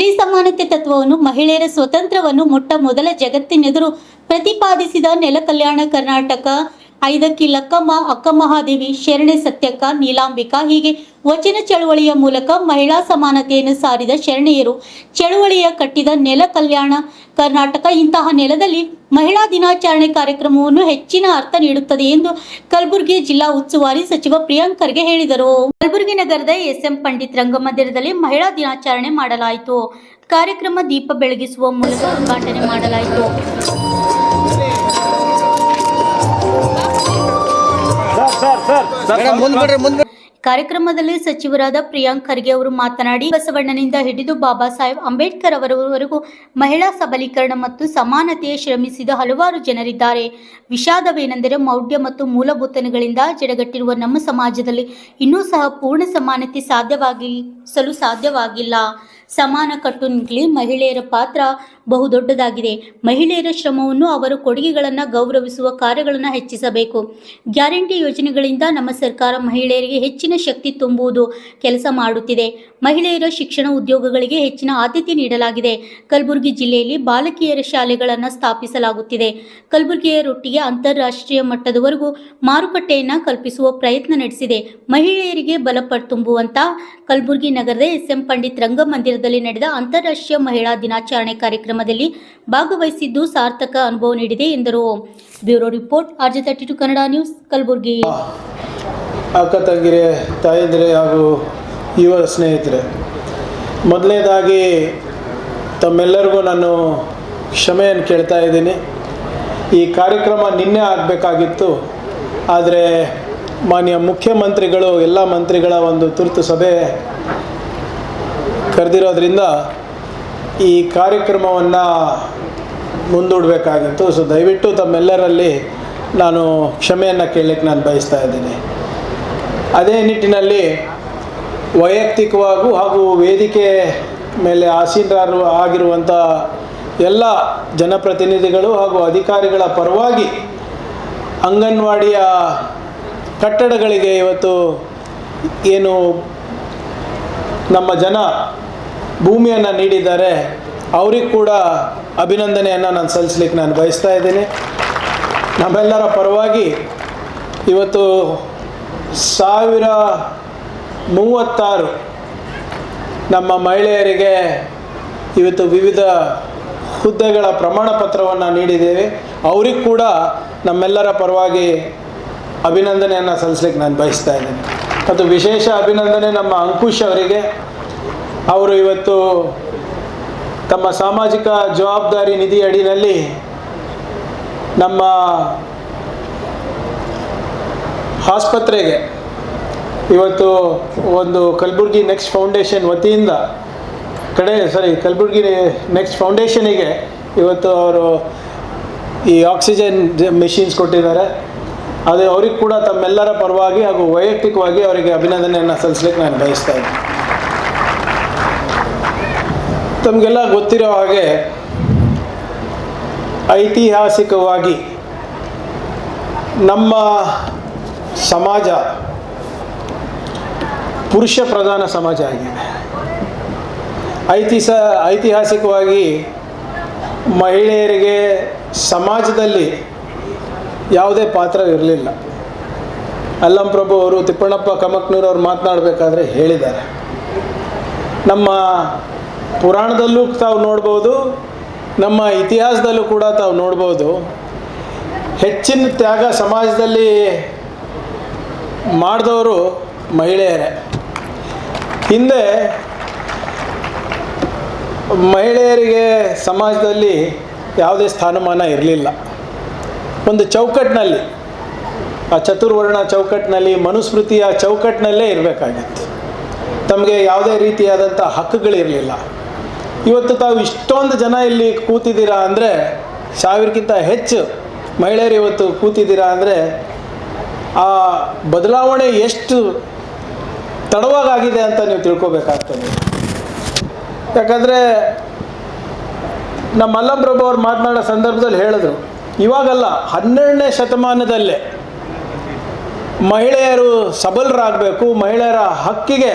ಸ್ತ್ರೀ ಸಮಾನತೆ ತತ್ವವನ್ನು, ಮಹಿಳೆಯರ ಸ್ವತಂತ್ರವನ್ನು ಮೊಟ್ಟ ಮೊದಲ ಜಗತ್ತಿನೆದುರು ಪ್ರತಿಪಾದಿಸಿದ ನೆಲ ಕಲ್ಯಾಣ ಕರ್ನಾಟಕ, ಐದಕ್ಕಿ ಲಕ್ಕಮ್ಮ, ಅಕ್ಕಮಹಾದೇವಿ, ಶರಣೆ ಸತ್ಯಕ್ಕ, ನೀಲಾಂಬಿಕಾ ಹೀಗೆ ವಚನ ಚಳುವಳಿಯ ಮೂಲಕ ಮಹಿಳಾ ಸಮಾನತೆಯನ್ನು ಸಾರಿದ ಶರಣೆಯರು ಚಳುವಳಿಯ ಕಟ್ಟಿದ ನೆಲ ಕಲ್ಯಾಣ ಕರ್ನಾಟಕ. ಇಂತಹ ನೆಲದಲ್ಲಿ ಮಹಿಳಾ ದಿನಾಚರಣೆ ಕಾರ್ಯಕ್ರಮವನ್ನು ಹೆಚ್ಚಿನ ಅರ್ಥ ನೀಡುತ್ತದೆ ಎಂದು ಕಲಬುರಗಿ ಜಿಲ್ಲಾ ಉಸ್ತುವಾರಿ ಸಚಿವ ಪ್ರಿಯಾಂಕ್ ಖರ್ಗೆ ಹೇಳಿದರು. ಕಲಬುರಗಿ ನಗರದ ಎಸ್ಎಂ ಪಂಡಿತ್ ರಂಗಮಂದಿರದಲ್ಲಿ ಮಹಿಳಾ ದಿನಾಚರಣೆ ಮಾಡಲಾಯಿತು. ಕಾರ್ಯಕ್ರಮ ದೀಪ ಬೆಳಗಿಸುವ ಮೂಲಕ ಉದ್ಘಾಟನೆ ಮಾಡಲಾಯಿತು. ಕಾರ್ಯಕ್ರಮದಲ್ಲಿ ಸಚಿವರಾದ ಪ್ರಿಯಾಂಕ್ ಖರ್ಗೆ ಅವರು ಮಾತನಾಡಿ, ಬಸವಣ್ಣನಿಂದ ಹಿಡಿದು ಬಾಬಾ ಸಾಹೇಬ್ ಅಂಬೇಡ್ಕರ್ ಅವರವರೆಗೂ ಮಹಿಳಾ ಸಬಲೀಕರಣ ಮತ್ತು ಸಮಾನತೆಯ ಶ್ರಮಿಸಿದ ಹಲವಾರು ಜನರಿದ್ದಾರೆ. ವಿಷಾದವೇನೆಂದರೆ ಮೌಢ್ಯ ಮತ್ತು ಮೂಲಭೂತಗಳಿಂದ ಜಡಗಟ್ಟಿರುವ ನಮ್ಮ ಸಮಾಜದಲ್ಲಿ ಇನ್ನೂ ಸಹ ಪೂರ್ಣ ಸಮಾನತೆ ಸಾಧ್ಯವಾಗಿಲ್ಲ. ಸಮಾನ ಕಟ್ಟುನಿಟ್ಟಿನಲ್ಲಿ ಮಹಿಳೆಯರ ಪಾತ್ರ ಬಹುದೊಡ್ಡದಾಗಿದೆ. ಮಹಿಳೆಯರ ಶ್ರಮವನ್ನು, ಅವರ ಕೊಡುಗೆಗಳನ್ನು ಗೌರವಿಸುವ ಕಾರ್ಯಗಳನ್ನು ಹೆಚ್ಚಿಸಬೇಕು. ಗ್ಯಾರಂಟಿ ಯೋಜನೆಗಳಿಂದ ನಮ್ಮ ಸರ್ಕಾರ ಮಹಿಳೆಯರಿಗೆ ಹೆಚ್ಚಿನ ಶಕ್ತಿ ತುಂಬುವುದು ಕೆಲಸ ಮಾಡುತ್ತಿದೆ. ಮಹಿಳೆಯರ ಶಿಕ್ಷಣ, ಉದ್ಯೋಗಗಳಿಗೆ ಹೆಚ್ಚಿನ ಆದ್ಯತೆ ನೀಡಲಾಗಿದೆ. ಕಲಬುರಗಿ ಜಿಲ್ಲೆಯಲ್ಲಿ ಬಾಲಕಿಯರ ಶಾಲೆಗಳನ್ನು ಸ್ಥಾಪಿಸಲಾಗುತ್ತಿದೆ. ಕಲಬುರಗಿಯ ರೊಟ್ಟಿಗೆ ಅಂತಾರಾಷ್ಟ್ರೀಯ ಮಟ್ಟದವರೆಗೂ ಮಾರುಕಟ್ಟೆಯನ್ನು ಕಲ್ಪಿಸುವ ಪ್ರಯತ್ನ ನಡೆಸಿದೆ. ಮಹಿಳೆಯರಿಗೆ ಬಲ ತುಂಬುವಂತ ಕಲಬುರಗಿ ನಗರದ ಎಸ್ಎಂ ಪಂಡಿತ್ ರಂಗಮಂದಿರದಲ್ಲಿ ನಡೆದ ಅಂತಾರಾಷ್ಟ್ರೀಯ ಮಹಿಳಾ ದಿನಾಚರಣೆ ಕಾರ್ಯಕ್ರಮದಲ್ಲಿ ಭಾಗವಹಿಸಿದ್ದು ಸಾರ್ಥಕ ಅನುಭವ ನೀಡಿದೆ ಎಂದರು. Bureau report, RJ32 Kannada news, Kalaburagi. ಅಕ್ಕ ತಂಗಿರೆ, ತಾಯಂದಿರೆ ಹಾಗೂ ಯುವ ಸ್ನೇಹಿತರೆ, ಮೊದಲನೇದಾಗಿ ತಮ್ಮೆಲ್ಲರಿಗೂ ನಾನು ಕ್ಷಮೆಯನ್ನು ಕೇಳ್ತಾ ಇದ್ದೀನಿ. ಈ ಕಾರ್ಯಕ್ರಮ ನಿನ್ನೆ ಆಗಬೇಕಾಗಿತ್ತು, ಆದರೆ ಮಾನ್ಯ ಮುಖ್ಯಮಂತ್ರಿಗಳು ಎಲ್ಲ ಮಂತ್ರಿಗಳ ಒಂದು ತುರ್ತು ಸಭೆ ಕರೆದಿರೋದ್ರಿಂದ ಈ ಕಾರ್ಯಕ್ರಮವನ್ನು ಮುಂದೂಡಬೇಕಾಗಿತ್ತು. ಸೊ ದಯವಿಟ್ಟು ತಮ್ಮೆಲ್ಲರಲ್ಲಿ ನಾನು ಕ್ಷಮೆಯನ್ನು ಕೇಳಲಿಕ್ಕೆ ನಾನು ಬಯಸ್ತಾ ಇದ್ದೀನಿ. ಅದೇ ನಿಟ್ಟಿನಲ್ಲಿ ವೈಯಕ್ತಿಕವಾಗೂ ಹಾಗೂ ವೇದಿಕೆ ಮೇಲೆ ಆಸೀನರು ಆಗಿರುವಂಥ ಎಲ್ಲ ಜನಪ್ರತಿನಿಧಿಗಳು ಹಾಗೂ ಅಧಿಕಾರಿಗಳ ಪರವಾಗಿ ಅಂಗನವಾಡಿಯ ಕಟ್ಟಡಗಳಿಗೆ ಇವತ್ತು ಏನು ನಮ್ಮ ಜನ ಭೂಮಿಯನ್ನು ನೀಡಿದ್ದಾರೆ, ಅವ್ರಿಗೆ ಕೂಡ ಅಭಿನಂದನೆಯನ್ನು ನಾನು ಸಲ್ಲಿಸಲಿಕ್ಕೆ ನಾನು ಬಯಸ್ತಾ ಇದ್ದೀನಿ. ನಮ್ಮೆಲ್ಲರ ಪರವಾಗಿ ಇವತ್ತು 1036 ನಮ್ಮ ಮಹಿಳೆಯರಿಗೆ ಇವತ್ತು ವಿವಿಧ ಹುದ್ದೆಗಳ ಪ್ರಮಾಣ ಪತ್ರವನ್ನು ನೀಡಿದ್ದೇವೆ. ಅವ್ರಿಗೆ ಕೂಡ ನಮ್ಮೆಲ್ಲರ ಪರವಾಗಿ ಅಭಿನಂದನೆಯನ್ನು ಸಲ್ಲಿಸಲಿಕ್ಕೆ ನಾನು ಬಯಸ್ತಾ ಇದ್ದೀನಿ. ಮತ್ತು ವಿಶೇಷ ಅಭಿನಂದನೆ ನಮ್ಮ ಅಂಕುಶ್ ಅವರಿಗೆ. ಅವರು ಇವತ್ತು ತಮ್ಮ ಸಾಮಾಜಿಕ ಜವಾಬ್ದಾರಿ ನಿಧಿ ಅಡಿಯಲ್ಲಿ ನಮ್ಮ ಆಸ್ಪತ್ರೆಗೆ ಇವತ್ತು ಒಂದು ಕಲಬುರ್ಗಿ ನೆಕ್ಸ್ಟ್ ಫೌಂಡೇಶನ್ ವತಿಯಿಂದ ಕಲಬುರ್ಗಿ ನೆಕ್ಸ್ಟ್ ಫೌಂಡೇಶನಿಗೆ ಇವತ್ತು ಅವರು ಈ ಆಕ್ಸಿಜನ್ ಮೆಷಿನ್ಸ್ ಕೊಟ್ಟಿದ್ದಾರೆ. ಅದು ಅವ್ರಿಗೆ ಕೂಡ ತಮ್ಮೆಲ್ಲರ ಪರವಾಗಿ ಹಾಗೂ ವೈಯಕ್ತಿಕವಾಗಿ ಅವರಿಗೆ ಅಭಿನಂದನೆಯನ್ನು ಸಲ್ಲಿಸಲಿಕ್ಕೆ ನಾನು ಬಯಸ್ತಾ ಇದ್ದೀನಿ. ತಮಗೆಲ್ಲ ಗೊತ್ತಿರೋ ಹಾಗೆ ಐತಿಹಾಸಿಕವಾಗಿ ನಮ್ಮ ಸಮಾಜ ಪುರುಷ ಪ್ರಧಾನ ಸಮಾಜ ಆಗಿದೆ. ಐತಿಹಾಸಿಕವಾಗಿ ಮಹಿಳೆಯರಿಗೆ ಸಮಾಜದಲ್ಲಿ ಯಾವುದೇ ಪಾತ್ರ ಇರಲಿಲ್ಲ. ಅಲ್ಲಂಪ್ರಭು ಅವರು, ತಿಪ್ಪಣ್ಣಪ್ಪ ಕಮಕ್ನೂರು ಅವರು ಮಾತನಾಡಬೇಕಾದ್ರೆ ಹೇಳಿದ್ದಾರೆ. ನಮ್ಮ ಪುರಾಣದಲ್ಲೂ ತಾವು ನೋಡ್ಬೋದು, ನಮ್ಮ ಇತಿಹಾಸದಲ್ಲೂ ಕೂಡ ತಾವು ನೋಡ್ಬೋದು. ಹೆಚ್ಚಿನ ತ್ಯಾಗ ಸಮಾಜದಲ್ಲಿ ಮಾಡಿದವರು ಮಹಿಳೆಯರೇ. ಹಿಂದೆ ಮಹಿಳೆಯರಿಗೆ ಸಮಾಜದಲ್ಲಿ ಯಾವುದೇ ಸ್ಥಾನಮಾನ ಇರಲಿಲ್ಲ. ಒಂದು ಚೌಕಟ್ಟಿನಲ್ಲಿ, ಆ ಚತುರ್ವರ್ಣ ಚೌಕಟ್ಟಿನಲ್ಲಿ, ಮನುಸ್ಮೃತಿಯ ಚೌಕಟ್ಟಿನಲ್ಲೇ ಇರಬೇಕಾಗಿತ್ತು. ತಮಗೆ ಯಾವುದೇ ರೀತಿಯಾದಂಥ ಹಕ್ಕುಗಳಿರಲಿಲ್ಲ. ಇವತ್ತು ತಾವು ಇಷ್ಟೊಂದು ಜನ ಇಲ್ಲಿ ಕೂತಿದ್ದೀರಾ ಅಂದರೆ, 1000ಕ್ಕಿಂತ ಹೆಚ್ಚು ಮಹಿಳೆಯರು ಇವತ್ತು ಕೂತಿದ್ದೀರಾ ಅಂದರೆ, ಆ ಬದಲಾವಣೆ ಎಷ್ಟು ತಡವಾಗಿದೆ ಅಂತ ನೀವು ತಿಳ್ಕೊಬೇಕಾಗ್ತದೆ. ಯಾಕಂದರೆ ನಮ್ಮ ಅಲ್ಲಂಪ್ರಭು ಅವ್ರು ಮಾತನಾಡೋ ಸಂದರ್ಭದಲ್ಲಿ ಹೇಳಿದ್ರು, ಇವಾಗಲ್ಲ 12ನೇ ಶತಮಾನದಲ್ಲೇ ಮಹಿಳೆಯರು ಸಬಲರಾಗಬೇಕು, ಮಹಿಳೆಯರ ಹಕ್ಕಿಗೆ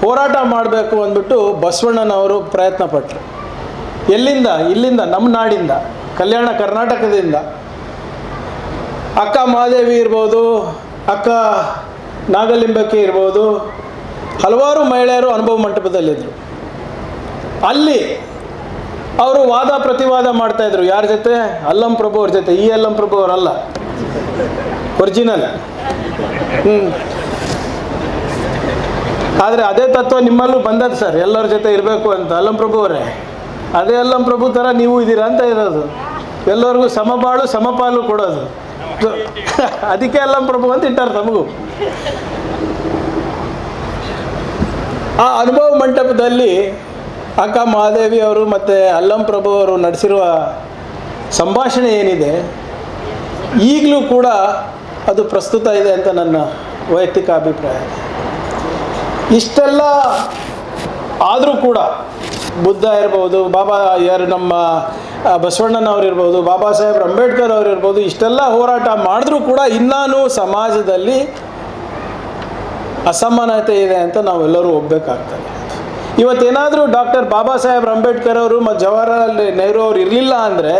ಹೋರಾಟ ಮಾಡಬೇಕು ಅಂದ್ಬಿಟ್ಟು ಬಸವಣ್ಣನವರು ಪ್ರಯತ್ನ ಪಟ್ಟರು. ಇಲ್ಲಿಂದ ನಮ್ಮ ನಾಡಿಂದ, ಕಲ್ಯಾಣ ಕರ್ನಾಟಕದಿಂದ ಅಕ್ಕ ಮಹಾದೇವಿ ಇರ್ಬೋದು, ಅಕ್ಕ ನಾಗಲಿಂಬಕ್ಕೆ ಇರ್ಬೋದು, ಹಲವಾರು ಮಹಿಳೆಯರು ಅನುಭವ ಮಂಟಪದಲ್ಲಿದ್ದರು. ಅಲ್ಲಿ ಅವರು ವಾದ ಪ್ರತಿವಾದ ಮಾಡ್ತಾಯಿದ್ರು. ಯಾರ ಜೊತೆ? ಅಲ್ಲಂ ಪ್ರಭು ಅವ್ರ ಜೊತೆ. ಈ ಅಲ್ಲಂ ಪ್ರಭು ಅವರಲ್ಲ, ಒರಿಜಿನಲ್. ಆದರೆ ಅದೇ ತತ್ವ ನಿಮ್ಮಲ್ಲೂ ಬಂದದ್ದು ಸರ್, ಎಲ್ಲರ ಜೊತೆ ಇರಬೇಕು ಅಂತ. ಅಲ್ಲಂ ಪ್ರಭು ಅವರೇ, ಅದೇ ಅಲ್ಲಂ ಪ್ರಭು ಥರ ನೀವು ಇದ್ದೀರಾ ಅಂತ ಇರೋದು. ಎಲ್ಲರಿಗೂ ಸಮಬಾಳು ಸಮಪಾಲು ಕೊಡೋದು. ಅದಕ್ಕೆ ಅಲ್ಲಂ ಪ್ರಭು ಅಂತ ಇಟ್ಟಾರೆ ತಮಗೂ. ಆ ಅನುಭವ ಮಂಟಪದಲ್ಲಿ ಅಕ್ಕ ಮಹಾದೇವಿ ಅವರು ಮತ್ತು ಅಲ್ಲಂ ಪ್ರಭು ಅವರು ನಡೆಸಿರುವ ಸಂಭಾಷಣೆ ಏನಿದೆ, ಈಗಲೂ ಕೂಡ ಅದು ಪ್ರಸ್ತುತ ಇದೆ ಅಂತ ನನ್ನ ವೈಯಕ್ತಿಕ ಅಭಿಪ್ರಾಯ. ಇಷ್ಟೆಲ್ಲ ಆದರೂ ಕೂಡ ಬುದ್ಧ ಇರ್ಬೋದು, ನಮ್ಮ ಬಸವಣ್ಣನವ್ರು ಇರ್ಬೋದು, ಬಾಬಾ ಸಾಹೇಬ್ ಅಂಬೇಡ್ಕರ್ ಅವರು ಇರ್ಬೋದು, ಇಷ್ಟೆಲ್ಲ ಹೋರಾಟ ಮಾಡಿದ್ರೂ ಕೂಡ ಇನ್ನೂ ಸಮಾಜದಲ್ಲಿ ಅಸಮಾನತೆ ಇದೆ ಅಂತ ನಾವೆಲ್ಲರೂ ಒಪ್ಪಬೇಕಾಗ್ತದೆ. ಇವತ್ತೇನಾದರೂ ಡಾಕ್ಟರ್ ಬಾಬಾ ಸಾಹೇಬ್ ಅಂಬೇಡ್ಕರ್ ಅವರು ಮತ್ತು ಜವಾಹರಲಾಲ್ ನೆಹರು ಅವರು ಇರಲಿಲ್ಲ ಅಂದರೆ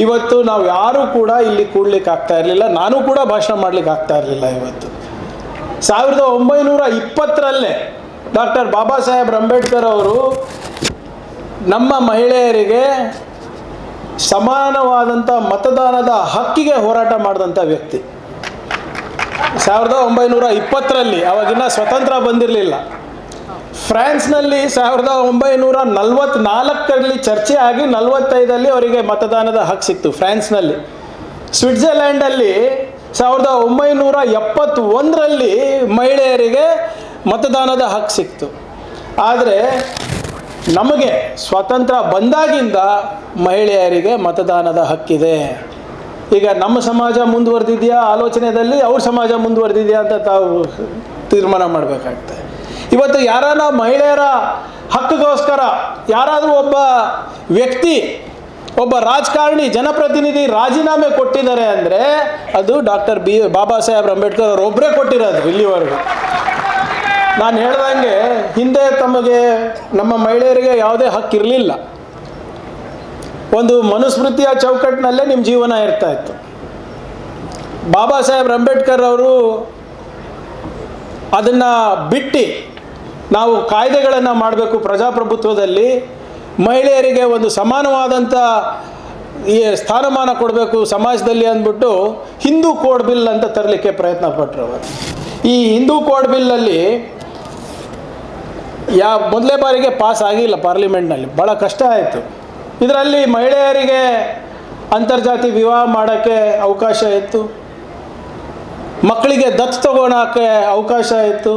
ಇವತ್ತು ನಾವು ಯಾರೂ ಕೂಡ ಇಲ್ಲಿ ಕೂಡ್ಲಿಕ್ಕೆ ಆಗ್ತಾ ಇರಲಿಲ್ಲ. ನಾನು ಕೂಡ ಭಾಷಣ ಮಾಡಲಿಕ್ಕೆ ಆಗ್ತಾ ಇರಲಿಲ್ಲ. ಇವತ್ತು 1920ರಲ್ಲೇ ಡಾಕ್ಟರ್ ಬಾಬಾ ಸಾಹೇಬ್ ಅಂಬೇಡ್ಕರ್ ಅವರು ನಮ್ಮ ಮಹಿಳೆಯರಿಗೆ ಸಮಾನವಾದಂಥ ಮತದಾನದ ಹಕ್ಕಿಗೆ ಹೋರಾಟ ಮಾಡಿದಂಥ ವ್ಯಕ್ತಿ. 1920ರಲ್ಲಿ, ಅವಾಗಿನ್ನ ಸ್ವತಂತ್ರ ಬಂದಿರಲಿಲ್ಲ. ಫ್ರಾನ್ಸ್ನಲ್ಲಿ 1944ರಲ್ಲಿ ಚರ್ಚೆ ಆಗಿ 45ರಲ್ಲಿ ಅವರಿಗೆ ಮತದಾನದ ಹಕ್ಕು ಸಿಕ್ತು ಫ್ರಾನ್ಸ್ನಲ್ಲಿ. ಸ್ವಿಟ್ಜರ್ಲ್ಯಾಂಡಲ್ಲಿ 1971ರಲ್ಲಿ ಮಹಿಳೆಯರಿಗೆ ಮತದಾನದ ಹಕ್ಕು ಸಿಕ್ತು. ಆದರೆ ನಮಗೆ ಸ್ವಾತಂತ್ರ್ಯ ಬಂದಾಗಿಂದ ಮಹಿಳೆಯರಿಗೆ ಮತದಾನದ ಹಕ್ಕಿದೆ. ಈಗ ನಮ್ಮ ಸಮಾಜ ಮುಂದುವರೆದಿದೆಯಾ ಆಲೋಚನೆಯಲ್ಲಿ, ಅವ್ರ ಸಮಾಜ ಮುಂದುವರೆದಿದೆಯಾ ಅಂತ ತಾವು ತೀರ್ಮಾನ ಮಾಡಬೇಕಾಗ್ತದೆ. ಇವತ್ತು ಯಾರಾನ ಮಹಿಳೆಯರ ಹಕ್ಕಿಗೋಸ್ಕರ ಯಾರಾದರೂ ಒಬ್ಬ ವ್ಯಕ್ತಿ, ಒಬ್ಬ ರಾಜಕಾರಣಿ, ಜನಪ್ರತಿನಿಧಿ ರಾಜೀನಾಮೆ ಕೊಟ್ಟಿದ್ದಾರೆ ಅಂದರೆ ಅದು ಡಾಕ್ಟರ್ ಬಾಬಾ ಸಾಹೇಬ್ ಅಂಬೇಡ್ಕರ್ ಅವರು ಒಬ್ಬರೇ ಕೊಟ್ಟಿರೋದು ಇಲ್ಲಿವರೆಗೂ. ನಾನು ಹೇಳ್ದಂಗೆ ಹಿಂದೆ ತಮಗೆ ನಮ್ಮ ಮಹಿಳೆಯರಿಗೆ ಯಾವುದೇ ಹಕ್ಕಿರಲಿಲ್ಲ. ಒಂದು ಮನುಸ್ಮೃತಿಯ ಚೌಕಟ್ಟಿನಲ್ಲೇ ನಿಮ್ಮ ಜೀವನ ಇರ್ತಾ ಇತ್ತು. ಬಾಬಾ ಸಾಹೇಬ್ ಅಂಬೇಡ್ಕರ್ ಅವರು ಅದನ್ನು ಬಿಟ್ಟು ನಾವು ಕಾಯ್ದೆಗಳನ್ನು ಮಾಡಬೇಕು ಪ್ರಜಾಪ್ರಭುತ್ವದಲ್ಲಿ, ಮಹಿಳೆಯರಿಗೆ ಒಂದು ಸಮಾನವಾದಂಥ ಈ ಸ್ಥಾನಮಾನ ಕೊಡಬೇಕು ಸಮಾಜದಲ್ಲಿ ಅಂದ್ಬಿಟ್ಟು ಹಿಂದೂ ಕೋಡ್ ಬಿಲ್ ಅಂತ ತರಲಿಕ್ಕೆ ಪ್ರಯತ್ನ ಪಟ್ಟರು ಅವರು. ಈ ಹಿಂದೂ ಕೋಡ್ ಬಿಲ್ಲಲ್ಲಿ ಮೊದಲೇ ಬಾರಿಗೆ ಪಾಸ್ ಆಗಿಲ್ಲ ಪಾರ್ಲಿಮೆಂಟ್ನಲ್ಲಿ, ಭಾಳ ಕಷ್ಟ ಆಯಿತು. ಇದರಲ್ಲಿ ಮಹಿಳೆಯರಿಗೆ ಅಂತರ್ಜಾತಿ ವಿವಾಹ ಮಾಡೋಕ್ಕೆ ಅವಕಾಶ ಇತ್ತು, ಮಕ್ಕಳಿಗೆ ದತ್ತು ತಗೊಳಕ್ಕೆ ಅವಕಾಶ ಇತ್ತು,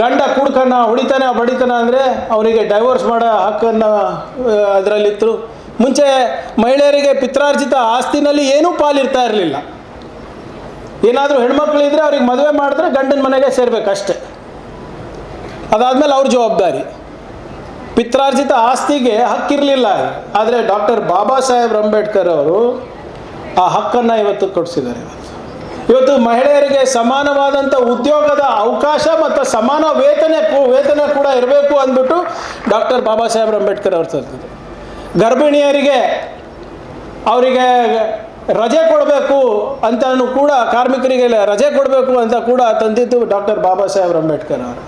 ಗಂಡ ಕುಡ್ಕನ್ನ ಹೊಡಿತಾನೆ ಬಡಿತಾನೆ ಅಂದರೆ ಅವರಿಗೆ ಡೈವೋರ್ಸ್ ಮಾಡೋ ಹಕ್ಕನ್ನು ಅದರಲ್ಲಿತ್ತು. ಮುಂಚೆ ಮಹಿಳೆಯರಿಗೆ ಪಿತ್ರಾರ್ಜಿತ ಆಸ್ತಿನಲ್ಲಿ ಏನೂ ಪಾಲಿರ್ತಾ ಇರಲಿಲ್ಲ. ಏನಾದರೂ ಹೆಣ್ಮಕ್ಳಿದ್ರೆ ಅವ್ರಿಗೆ ಮದುವೆ ಮಾಡಿದ್ರೆ ಗಂಡನ ಮನೆಗೆ ಸೇರಬೇಕಷ್ಟೆ, ಅದಾದಮೇಲೆ ಅವ್ರ ಜವಾಬ್ದಾರಿ. ಪಿತ್ರಾರ್ಜಿತ ಆಸ್ತಿಗೆ ಹಕ್ಕಿರಲಿಲ್ಲ. ಆದರೆ ಡಾಕ್ಟರ್ ಬಾಬಾ ಸಾಹೇಬ್ ಅಂಬೇಡ್ಕರ್ ಅವರು ಆ ಹಕ್ಕನ್ನು ಇವತ್ತು ಕೊಡಿಸಿದ್ದಾರೆ. ಇವತ್ತು ಮಹಿಳೆಯರಿಗೆ ಸಮಾನವಾದಂಥ ಉದ್ಯೋಗದ ಅವಕಾಶ ಮತ್ತು ಸಮಾನ ವೇತನ ಕೂಡ ಇರಬೇಕು ಅಂದ್ಬಿಟ್ಟು ಡಾಕ್ಟರ್ ಬಾಬಾ ಸಾಹೇಬ್ ಅಂಬೇಡ್ಕರ್ ಅವರು ತಂದಿದ್ದಾರೆ. ಗರ್ಭಿಣಿಯರಿಗೆ ಅವರಿಗೆ ರಜೆ ಕೊಡಬೇಕು ಅಂತಲೂ ಕೂಡ, ಕಾರ್ಮಿಕರಿಗೆ ರಜೆ ಕೊಡಬೇಕು ಅಂತ ಕೂಡ ತಂದಿದ್ದು ಡಾಕ್ಟರ್ ಬಾಬಾ ಸಾಹೇಬ್ ಅಂಬೇಡ್ಕರ್ ಅವರು.